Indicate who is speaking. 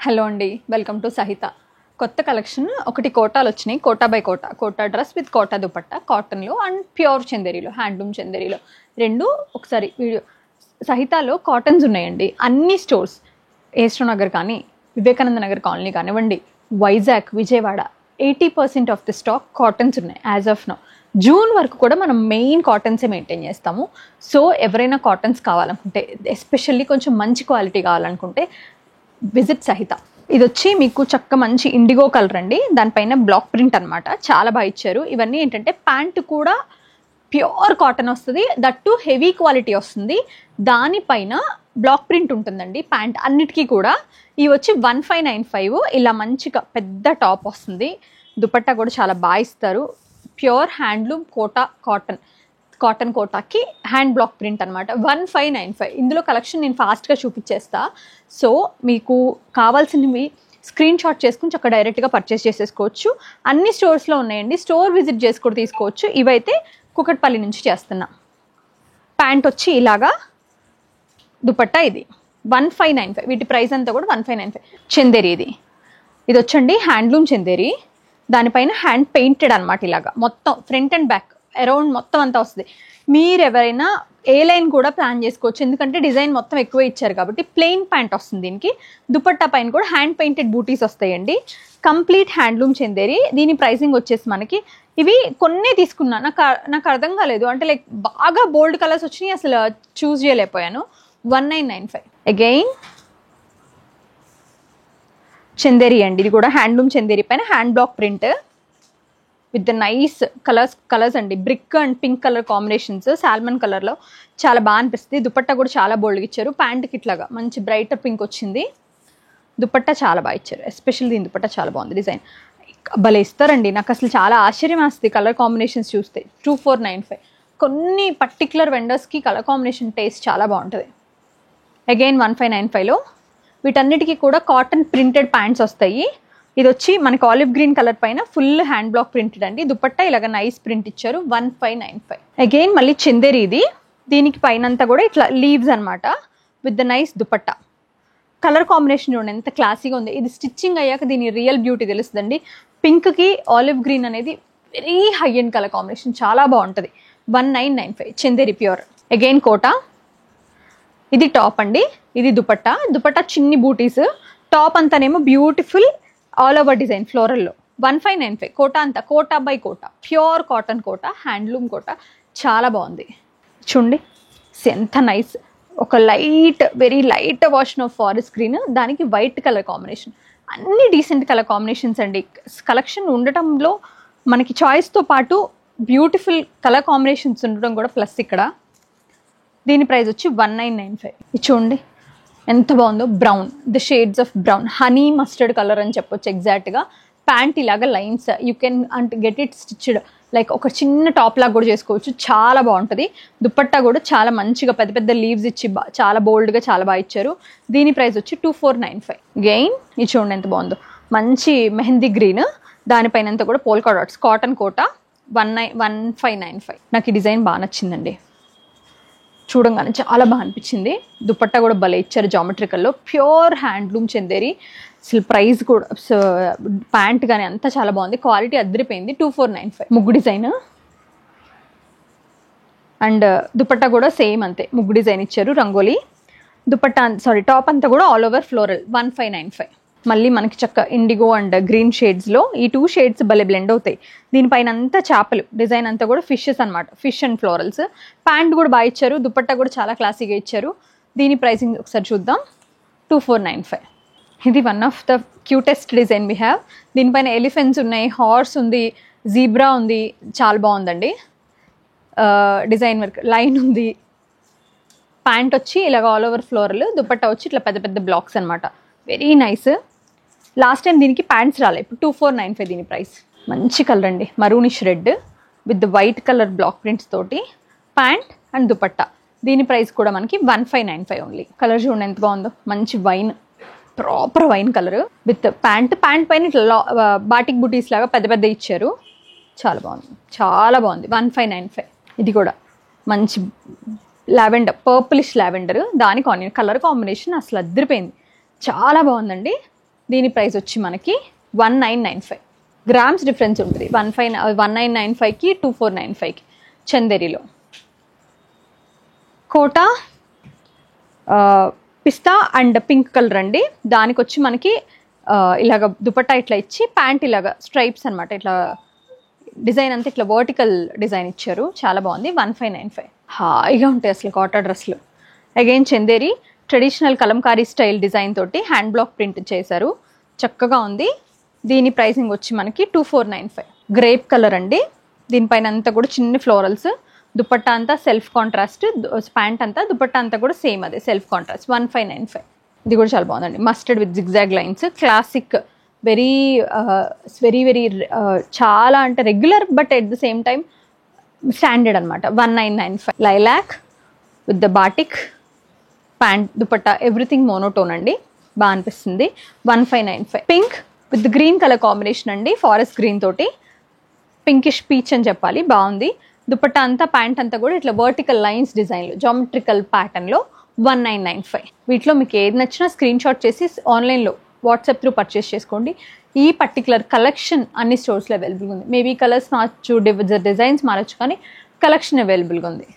Speaker 1: Hello అండి, welcome to సహిత. కొత్త కలెక్షన్ ఒకటి కోటాలు వచ్చినాయి. Kota by Kota, Kota dress with Kota dupatta, కాటన్లో అండ్ ప్యూర్ చందేరిలో, హ్యాండ్లూమ్ చందేరిలో రెండు ఒకసారి వీడియో. సహితాలో కాటన్స్ ఉన్నాయండి అన్ని స్టోర్స్, ఏస్ట్రో నగర్ కానీ, వివేకానంద నగర్ కాలనీ కానివ్వండి, Vizag, Vijayawada 80% of the stock cottons ఉన్నాయి యాజ్ ఆఫ్ నౌ. జూన్ వరకు కూడా మనం మెయిన్ కాటన్సే మెయింటైన్ చేస్తాము. సో ఎవరైనా కాటన్స్ కావాలనుకుంటే, ఎస్పెషల్లీ కొంచెం మంచి క్వాలిటీ కావాలనుకుంటే విజిట్ సహిత. ఇది వచ్చి మీకు చక్క మంచి ఇండిగో కలర్ అండి, దానిపైన బ్లాక్ ప్రింట్ అనమాట, చాలా బాగా ఇచ్చారు. ఇవన్నీ ఏంటంటే ప్యాంటు కూడా ప్యూర్ కాటన్ వస్తుంది, దట్టు హెవీ క్వాలిటీ వస్తుంది, దానిపైన బ్లాక్ ప్రింట్ ఉంటుందండి ప్యాంట్ అన్నిటికీ కూడా. ఇవి వచ్చి 1595. ఇలా మంచిగా పెద్ద టాప్ వస్తుంది, దుపట్టా కూడా చాలా బాగా ఇస్తారు. ప్యూర్ హ్యాండ్లూమ్ కోటా కాటన్ కోటాకి హ్యాండ్ బ్లాక్ ప్రింట్ అనమాట. 1595. ఇందులో కలెక్షన్ నేను ఫాస్ట్గా చూపించేస్తా. సో మీకు కావాల్సినవి స్క్రీన్ షాట్ చేసుకుని చక్కగా డైరెక్ట్గా పర్చేస్ చేసేసుకోవచ్చు. అన్ని స్టోర్స్లో ఉన్నాయండి, స్టోర్ విజిట్ చేసి కూడా తీసుకోవచ్చు. ఇవైతే కుకట్పల్లి నుంచి చేస్తున్నా. ప్యాంట్ వచ్చి ఇలాగా, దుపట్టా ఇది 1595. వీటి ప్రైస్ అంతా కూడా 1595. చందేరి ఇది వచ్చండి హ్యాండ్లూమ్ చందేరి, దానిపైన హ్యాండ్ పెయింటెడ్ అనమాట. ఇలాగా మొత్తం ఫ్రంట్ అండ్ బ్యాక్ అరౌండ్ మొత్తం అంతా వస్తుంది. మీరు ఎవరైనా ఏ లైన్ కూడా ప్లాన్ చేసుకోవచ్చు, ఎందుకంటే డిజైన్ మొత్తం ఎక్కువ ఇచ్చారు కాబట్టి. ప్లెయిన్ ప్యాంట్ వస్తుంది దీనికి, దుపట్టా పైన కూడా హ్యాండ్ పెయింటెడ్ బూటీస్ వస్తాయండి. Complete handloom Chanderi. దీని ప్రైసింగ్ వచ్చేసి మనకి, ఇవి కొన్నే తీసుకున్నా, నాకు అర్థం కాలేదు, అంటే లైక్ బాగా బోల్డ్ కలర్స్ వచ్చినాయి, అసలు చూస్ చేయలేకపోయాను. 1995. అగైన్ చందేరి అండి, ఇది కూడా హ్యాండ్లూమ్ చందేరి పైన hand block print with the nice colours అండి. Brick and pink colour combinations, salmon కలర్లో చాలా బాగా అనిపిస్తుంది. దుపట్టా కూడా చాలా బోల్డ్గా ఇచ్చారు. ప్యాంట్కి ఇట్లాగా మంచి బ్రైట్ పింక్ వచ్చింది. దుపట్టా చాలా బాగా ఇచ్చారు, ఎస్పెషల్లీ దీని దుపట్టా చాలా బాగుంది. డిజైన్ భలే ఇస్తారండి, నాకు అసలు చాలా ఆశ్చర్యం వేస్తుంది కలర్ కాంబినేషన్స్ చూస్తే. 2495. కొన్ని పర్టికులర్ వెండర్స్కి కలర్ కాంబినేషన్ టేస్ట్ చాలా బాగుంటుంది. అగైన్ 1595లో వీటన్నిటికీ కూడా కాటన్ ప్రింటెడ్ ప్యాంట్స్ వస్తాయి. ఇది వచ్చి మనకి ఆలివ్ గ్రీన్ కలర్ పైన ఫుల్ హ్యాండ్ బ్లాక్ ప్రింటెడ్ అండి. దుపట్టా ఇలాగ నైస్ ప్రింట్ ఇచ్చారు. 1595. అగైన్ మళ్ళీ చందేరి ఇది, దీనికి పైన అంతా కూడా ఇట్లా లీవ్స్ అనమాట with the nice dupatta. Colour combination చూడండి ఎంత క్లాసీగా ఉంది. ఇది స్టిచ్చింగ్ అయ్యాక దీని రియల్ బ్యూటీ తెలుస్తుందండి. పింక్కి ఆలివ్ గ్రీన్ అనేది very high end colour combination, చాలా బాగుంటుంది. 1995 చందేరి ప్యూర్. అగైన్ కోటా, ఇది టాప్ అండి, ఇది దుపట్టా చిన్ని బూటీస్, టాప్ అంతానేమో బ్యూటిఫుల్ ఆల్ ఓవర్ డిజైన్ ఫ్లోరల్లో. 1595. కోటా అంతా Kota by Kota, pure cotton Kota, handloom Kota, చాలా బాగుంది. చూడండి ఎంత నైస్, ఒక very light wash of forest green, దానికి వైట్ కలర్ కాంబినేషన్. అన్ని డీసెంట్ కలర్ కాంబినేషన్స్ అండి. కలెక్షన్ ఉండటంలో మనకి చాయిస్తో పాటు బ్యూటిఫుల్ కలర్ కాంబినేషన్స్ ఉండడం కూడా ప్లస్ ఇక్కడ. దీని ప్రైస్ వచ్చి 1995. ఇది చూడండి ఎంత బాగుందో, brown, the shades of brown, honey mustard colour అని చెప్పొచ్చు ఎగ్జాక్ట్గా. ప్యాంట్ ఇలాగా lines, you can get it stitched like ఒక చిన్న టాప్ లాగా కూడా చేసుకోవచ్చు, చాలా బాగుంటుంది. దుపట్టా కూడా చాలా మంచిగా పెద్ద పెద్ద లీవ్స్ ఇచ్చి చాలా బోల్డ్గా చాలా బాగా ఇచ్చారు. దీని ప్రైస్ వచ్చి 2495. గెయిన్ ఇది చూడండి ఎంత బాగుందో, మంచి మెహందీ గ్రీన్, దానిపైన అంతా కూడా పోల్కా డాట్స్, కాటన్ కోటా. 1595. నాకు ఈ డిజైన్ బాగా నచ్చిందండి, చూడంగానే చాలా బాగా అనిపించింది. దుపట్టా కూడా భలే ఇచ్చారు జామెట్రికల్లో, ప్యూర్ హ్యాండ్లూమ్ చందేరి. అసలు ప్రైస్ కూడా, ప్యాంట్ కానీ అంతా చాలా బాగుంది, క్వాలిటీ అదిరిపోయింది. 2495. ముగ్గు డిజైన్ అండ్ దుపట్టా కూడా సేమ్ అంతే, ముగ్గు డిజైన్ ఇచ్చారు, రంగోలీ. టాప్ అంతా కూడా ఆల్ ఓవర్ ఫ్లోరల్. 1595. మళ్ళీ మనకి చక్క ఇండిగో అండ్ గ్రీన్ షేడ్స్లో ఈ 2 షేడ్స్ భలే బ్లెండ్ అవుతాయి. దీనిపైన అంతా చేపలు డిజైన్ అంతా కూడా ఫిషెస్ అనమాట, ఫిష్ అండ్ ఫ్లోరల్స్. ప్యాంట్ కూడా బాగా ఇచ్చారు, దుపట్టా కూడా చాలా క్లాసీగా ఇచ్చారు. దీని ప్రైసింగ్ ఒకసారి చూద్దాం, 2495. ఇది one of the cutest design we have. దీనిపైన ఎలిఫెంట్స్ ఉన్నాయి, హార్స్ ఉంది, జీబ్రా ఉంది, చాలా బాగుందండి. డిజైన్ వర్క్ లైన్ ఉంది. ప్యాంట్ వచ్చి ఇలాగ ఆల్ ఓవర్ ఫ్లోరల్, దుపట్టా వచ్చి ఇట్లా పెద్ద పెద్ద బ్లాక్స్ అనమాట, వెరీ నైస్. లాస్ట్ టైం దీనికి ప్యాంట్స్ రాలే, ఇప్పుడు 2495 దీని ప్రైస్. మంచి కలర్ అండి, maroonish red with white colour block prints తోటి ప్యాంట్ అండ్ దుపట్టా. దీని ప్రైస్ కూడా మనకి 1595 ఓన్లీ. కలర్ చూడండి ఎంత బాగుందో, మంచి wine, proper wine colour with pant పైన ఇట్లా బాటిక్ బుటీస్ లాగా పెద్ద పెద్ద ఇచ్చారు, చాలా బాగుంది. 1595. ఇది కూడా మంచి లావెండర్, పర్పులిష్ లావెండర్, దానికి కలర్ కాంబినేషన్ అసలు అద్దరిపోయింది, చాలా బాగుందండి. దీని ప్రైస్ వచ్చి మనకి 1995. గ్రామ్స్ డిఫరెన్స్ ఉంటుంది. 1995కి 2495కి చందేరిలో. Kota pista and pink colour అండి. దానికి వచ్చి మనకి ఇలాగ దుపట్టా ఇట్లా ఇచ్చి ప్యాంట్ ఇలాగ స్ట్రైప్స్ అనమాట. ఇట్లా డిజైన్ అంతా ఇట్లా వర్టికల్ డిజైన్ ఇచ్చారు. చాలా బాగుంది. 1595. హాయిగా ఉంటాయి అసలు కాటన్ డ్రెస్లు. Again Chanderi traditional Kalamkari style design తోటి హ్యాండ్ బ్లాక్ ప్రింట్ చేశారు. చక్కగా ఉంది. దీని ప్రైసింగ్ వచ్చి మనకి 2495. గ్రేప్ కలర్ అండి. దీనిపైన అంతా కూడా చిన్న ఫ్లోరల్స్. దుపట్టా అంతా సెల్ఫ్ కాంట్రాస్ట్, ప్యాంట్ అంతా దుపట్టా అంతా కూడా సేమ్ అదే సెల్ఫ్ కాంట్రాస్ట్. 1595. ఇది కూడా చాలా బాగుందండి. Mustard with zigzag lines. Classic, very very very చాలా అంటే regular but at the same time standard అనమాట. 1995. Lilac with the batik pant dupatta everything monotone అండి. బాగా అనిపిస్తుంది. 1595. Pink with green colour combination అండి. ఫారెస్ట్ గ్రీన్ తోటి పింకిష్ పీచ్ అని చెప్పాలి. బాగుంది. దుపట్టా అంతా ప్యాంట్ అంతా కూడా ఇట్లా వర్టికల్ లైన్స్ డిజైన్లో జామెట్రికల్ ప్యాటర్న్లో 1995. వీటిలో మీకు ఏది నచ్చినా స్క్రీన్ షాట్ చేసి ఆన్లైన్లో వాట్సాప్ త్రూ పర్చేస్ చేసుకోండి. ఈ పర్టికులర్ కలెక్షన్ అన్ని స్టోర్స్లో అవైలబుల్గా ఉంది. మేబీ కలర్స్ మార్చు, డిజైన్స్ మారచ్చు, కానీ కలెక్షన్ అవైలబుల్గా ఉంది.